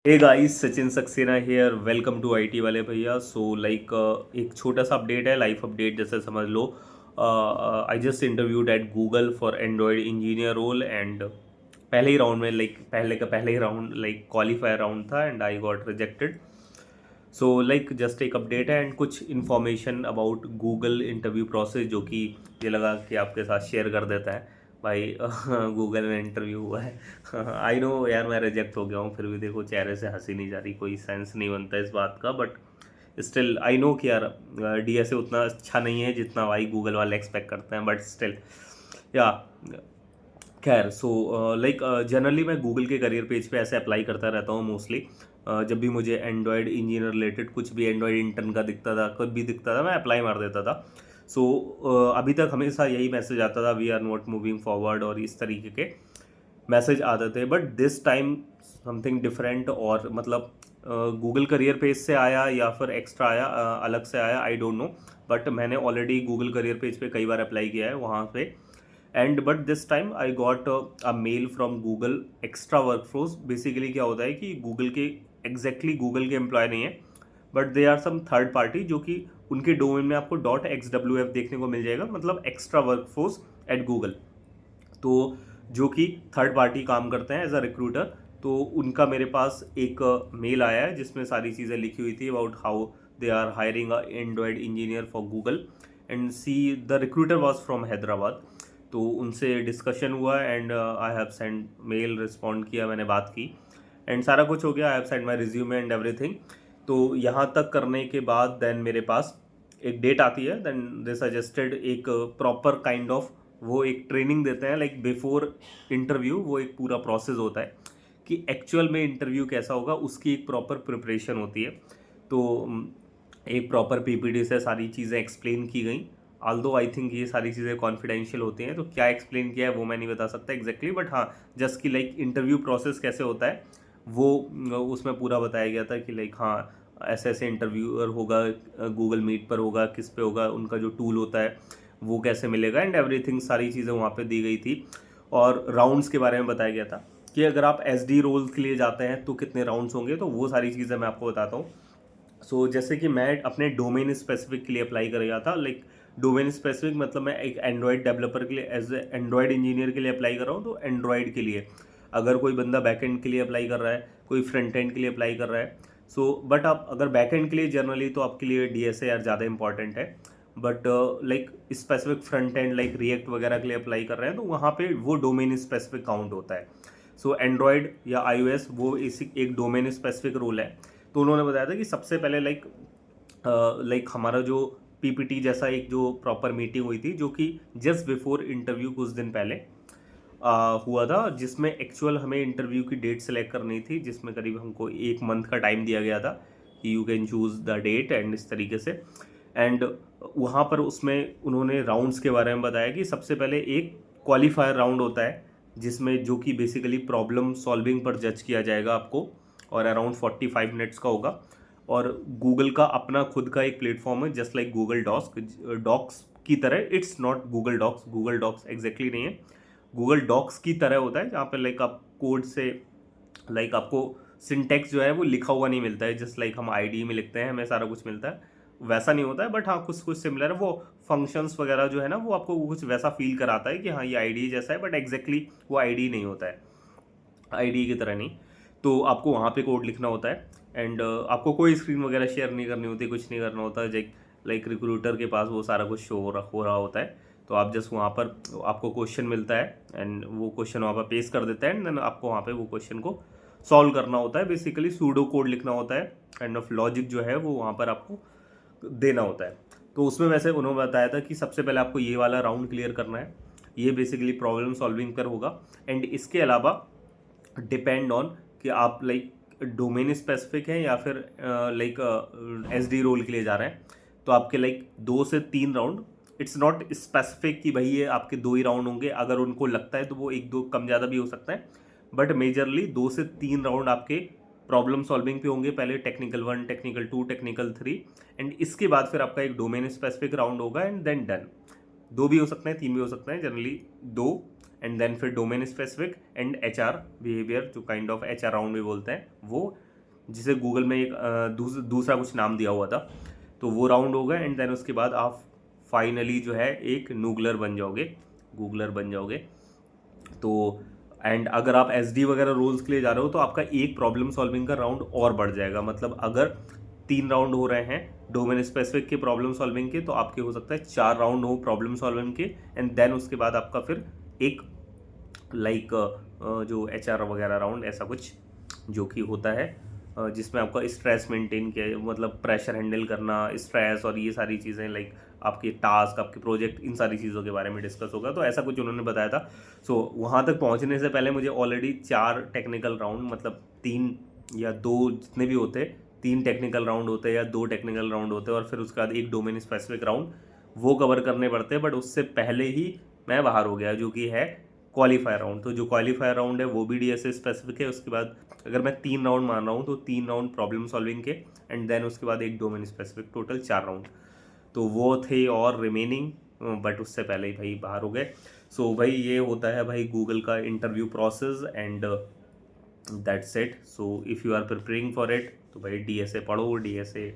Hey guys, Sachin Saxena here. Welcome to IT वाले भैया। So like एक छोटा सा अपडेट है, लाइफ अपडेट जैसे समझ लो। I just interviewed at Google for Android engineer role and पहले ही राउंड में, लाइक पहले का पहले ही राउंड, लाइक क्वालिफायर राउंड था and I got rejected. So like just एक अपडेट है एंड कुछ information about Google interview process जो कि ये लगा कि आपके साथ शेयर कर देता है भाई। गूगल में इंटरव्यू हुआ है। आई नो यार, मैं रिजेक्ट हो गया हूँ, फिर भी देखो चेहरे से हंसी नहीं जा रही, कोई सेंस नहीं बनता इस बात का। बट स्टिल आई नो कि यार डीएसए उतना अच्छा नहीं है जितना भाई गूगल वाले एक्सपेक्ट करते हैं, बट स्टिल या खैर। सो लाइक जनरली मैं गूगल के करियर पेज पे ऐसे अप्लाई करता रहता हूँ मोस्टली। जब भी मुझे एंड्रॉयड इंजीनियर रिलेटेड कुछ भी, एंड्रॉयड इंटर्न का दिखता था, कुछ भी दिखता था, मैं अप्लाई मार देता था। सो अभी तक हमेशा यही मैसेज आता था, we are not moving forward, और इस तरीके के मैसेज आते थे। But this time something different, और मतलब गूगल करियर पेज से आया या फिर एक्स्ट्रा आया, अलग से आया, आई डोंट नो। बट मैंने ऑलरेडी गूगल करियर पेज पे कई बार अप्लाई किया है वहाँ पे। And but this time I got a mail from Google extra workforce. Basically क्या होता है कि गूगल के एग्जैक्टली गूगल के एम्प्लॉय नहीं है, but they are some third party जो कि उनके डोमेन में आपको .xwf देखने को मिल जाएगा, मतलब एक्स्ट्रा वर्कफोर्स एट गूगल। तो जो कि थर्ड पार्टी काम करते हैं एज अ रिक्रूटर। तो उनका मेरे पास एक मेल आया है जिसमें सारी चीज़ें लिखी हुई थी about how they are hiring a Android engineer for Google. And see the recruiter was from Hyderabad. तो उनसे डिस्कशन हुआ and I have send mail, respond किया, मैंने बात की एंड सारा कुछ हो गया। I have send my resume and everything. तो यहाँ तक करने के बाद देन मेरे पास एक डेट आती है। देन दे सजेस्टेड एक प्रॉपर काइंड ऑफ, वो एक ट्रेनिंग देते हैं लाइक बिफोर इंटरव्यू। वो एक पूरा प्रोसेस होता है कि एक्चुअल में इंटरव्यू कैसा होगा, उसकी एक प्रॉपर प्रिपरेशन होती है। तो एक प्रॉपर पीपीटी से सारी चीज़ें एक्सप्लेन की गई। आल्दो आई थिंक ये सारी चीज़ें कॉन्फिडेंशियल होती हैं, तो क्या एक्सप्लेन किया है वो मैं नहीं बता सकता एग्जैक्टली। बट हाँ, जस्ट कि लाइक इंटरव्यू प्रोसेस कैसे होता है वो उसमें पूरा बताया गया था कि लाइक हाँ, ऐसे ऐसे इंटरव्यूअर होगा, गूगल मीट पर होगा, किस पे होगा, उनका जो टूल होता है वो कैसे मिलेगा एंड एवरीथिंग, सारी चीज़ें वहाँ पे दी गई थी। और राउंड्स के बारे में बताया गया था कि अगर आप एसडी रोल्स के लिए जाते हैं तो कितने राउंड्स होंगे, तो वो सारी चीज़ें मैं आपको बताता हूँ। सो जैसे कि मैं अपने डोमेन स्पेसिफिक के लिए अप्लाई कर रहा था, लाइक डोमेन स्पेसिफिक मतलब मैं एक एंड्रॉयड डेवलपर के लिए, एज ए एंड्रॉयड इंजीनियर के लिए अप्लाई कर रहा हूँ, तो एंड्रॉयड के लिए। अगर कोई बंदा बैकएंड के लिए अप्लाई कर रहा है, कोई फ्रंट एंड के लिए अप्लाई कर रहा है। सो बट आप अगर बैकएंड के लिए जनरली, तो आपके लिए डीएसए यार ज़्यादा इंपॉर्टेंट है। But like specific front end like react वगैरह के लिए अप्लाई कर रहे हैं, तो वहाँ पे वो डोमेन स्पेसिफिक काउंट होता है। सो एंड्रॉयड या iOS वो इसी एक डोमेन स्पेसिफिक रोल है। तो उन्होंने बताया था कि सबसे पहले लाइक हमारा जो पीपीटी जैसा एक जो प्रॉपर मीटिंग हुई थी, जो कि जस्ट बिफोर इंटरव्यू कुछ दिन पहले हुआ था, जिसमें एक्चुअल हमें इंटरव्यू की डेट सेलेक्ट करनी थी, जिसमें करीब हमको एक मंथ का टाइम दिया गया था कि you can choose the date and इस तरीके से। एंड वहाँ पर उसमें उन्होंने राउंड्स के बारे में बताया कि सबसे पहले एक क्वालिफायर राउंड होता है, जिसमें जो कि बेसिकली प्रॉब्लम सॉल्विंग पर जज किया जाएगा आपको, और अराउंड 45 मिनट्स का होगा। और गूगल का अपना खुद का एक प्लेटफॉर्म है, जस्ट लाइक गूगल डॉक्स की तरह। It's not Google Docs exactly नहीं है, गूगल डॉक्स की तरह होता है, जहाँ पे लाइक आप कोड से, लाइक आपको सिंटेक्स जो है वो लिखा हुआ नहीं मिलता है, जस्ट लाइक हम आईडी में लिखते हैं, हमें सारा कुछ मिलता है, वैसा नहीं होता है। बट हाँ, कुछ कुछ सिमिलर है। वो फंक्शंस वगैरह जो है ना, वो आपको कुछ वैसा फील कराता है कि हाँ ये आईडी जैसा है, बट एग्जैक्टली वो आईडी नहीं होता है, आईडी की तरह नहीं। तो आपको वहाँ पे कोड लिखना होता है एंड आपको कोई स्क्रीन वगैरह शेयर नहीं करनी होती, कुछ नहीं करना होता है। लाइक रिक्रूटर के पास वो सारा कुछ शो हो रहा होता है। तो आप जस्ट वहाँ पर, आपको क्वेश्चन मिलता है एंड वो क्वेश्चन वहाँ पर पेश कर देता है एंड देन आपको वहाँ पे वो क्वेश्चन को सॉल्व करना होता है। बेसिकली सूडो कोड लिखना होता है, काइंड ऑफ लॉजिक जो है वो वहाँ पर आपको देना होता है। तो उसमें वैसे उन्होंने बताया था कि सबसे पहले आपको ये वाला राउंड क्लियर करना है, ये बेसिकली प्रॉब्लम सॉल्विंग पर होगा। एंड इसके अलावा डिपेंड ऑन कि आप लाइक डोमेन स्पेसिफिक है या फिर लाइक एसडी रोल के लिए जा रहे हैं, तो आपके लाइक 2 से 3 राउंड। इट्स नॉट स्पेसिफिक कि भाई ये आपके 2 ही राउंड होंगे, अगर उनको लगता है तो वो एक दो कम ज़्यादा भी हो सकता है। बट मेजरली 2 से 3 राउंड आपके प्रॉब्लम सॉल्विंग पे होंगे, पहले टेक्निकल 1, टेक्निकल 2, टेक्निकल 3। एंड इसके बाद फिर आपका एक डोमेन स्पेसिफिक राउंड होगा एंड देन डन। 2 भी हो सकते हैं, 3 भी हो सकते हैं, जनरली 2। एंड देन फिर domain specific and HR behaviour, जो काइंड ऑफ एचआर राउंड भी बोलते हैं वो। जिसे गूगल में एक दूसरा कुछ नाम दिया हुआ था। तो वो राउंड हो गया एंड देन उसके बाद आप फाइनली जो है एक नूगलर बन जाओगे, गूगलर बन जाओगे। तो एंड अगर आप एसडी वगैरह रोल्स के लिए जा रहे हो तो आपका एक प्रॉब्लम सॉल्विंग का राउंड और बढ़ जाएगा। मतलब अगर 3 राउंड हो रहे हैं डोमेन स्पेसिफिक के प्रॉब्लम सॉल्विंग के, तो आपके हो सकता है 4 राउंड हो प्रॉब्लम सॉल्विंग के एंड देन उसके बाद आपका फिर एक लाइक जो एचआर वगैरह राउंड ऐसा कुछ जो कि होता है, जिसमें आपका स्ट्रेस मेंटेन किया, मतलब प्रेशर हैंडल करना, स्ट्रेस और ये सारी चीज़ें, लाइक आपके टास्क, आपके प्रोजेक्ट, इन सारी चीज़ों के बारे में डिस्कस होगा। तो ऐसा कुछ उन्होंने बताया था। सो वहाँ तक पहुँचने से पहले मुझे ऑलरेडी 4 टेक्निकल राउंड, मतलब 3 या 2 जितने भी होते, 3 टेक्निकल राउंड होते या 2 टेक्निकल राउंड होते और फिर उसके बाद एक डोमेन स्पेसिफिक राउंड, वो कवर करने पड़ते हैं। बट उससे पहले ही मैं बाहर हो गया, जो कि है क्वालीफायर राउंड। तो जो क्वालीफायर राउंड है वो भी डीएसए स्पेसिफिक है। उसके बाद अगर मैं 3 राउंड मान रहा हूँ तो 3 राउंड प्रॉब्लम सॉल्विंग के एंड देन उसके बाद एक डोमेन स्पेसिफिक, टोटल 4 राउंड तो वो थे और रिमेनिंग, बट उससे पहले ही भाई बाहर हो गए। सो भाई ये होता है भाई गूगल का interview process and that's it. So if you are preparing for it तो भाई डीएसए पढ़ो। डीएसए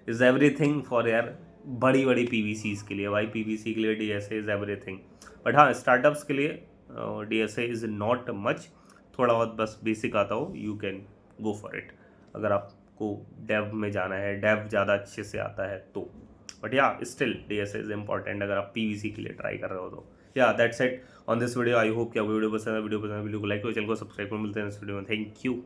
इज़ एवरीथिंग फॉर यार बड़ी बड़ी पीवीसीज के लिए। भाई पीवीसी के लिए डीएसए इज़ एवरीथिंग। बट हाँ, स्टार्टअप्स के लिए डीएसए इज़ नॉट मच। थोड़ा बहुत बस बेसिक आता हो, you can go for it. अगर आपको डेव में जाना है, डेव ज़्यादा अच्छे से आता है तो। बट या स्टिल डीएसए इज़ इम्पॉर्टेंट अगर आप पीवीसी के लिए ट्राई कर रहे हो तो। या that's it on this video. I hope कि आपको वीडियो पसंद है। वीडियो पसंद है वीडियो को लाइक करो, चैनल को सब्सक्राइब करो। मिलते हैं इस वीडियो में। Thank you.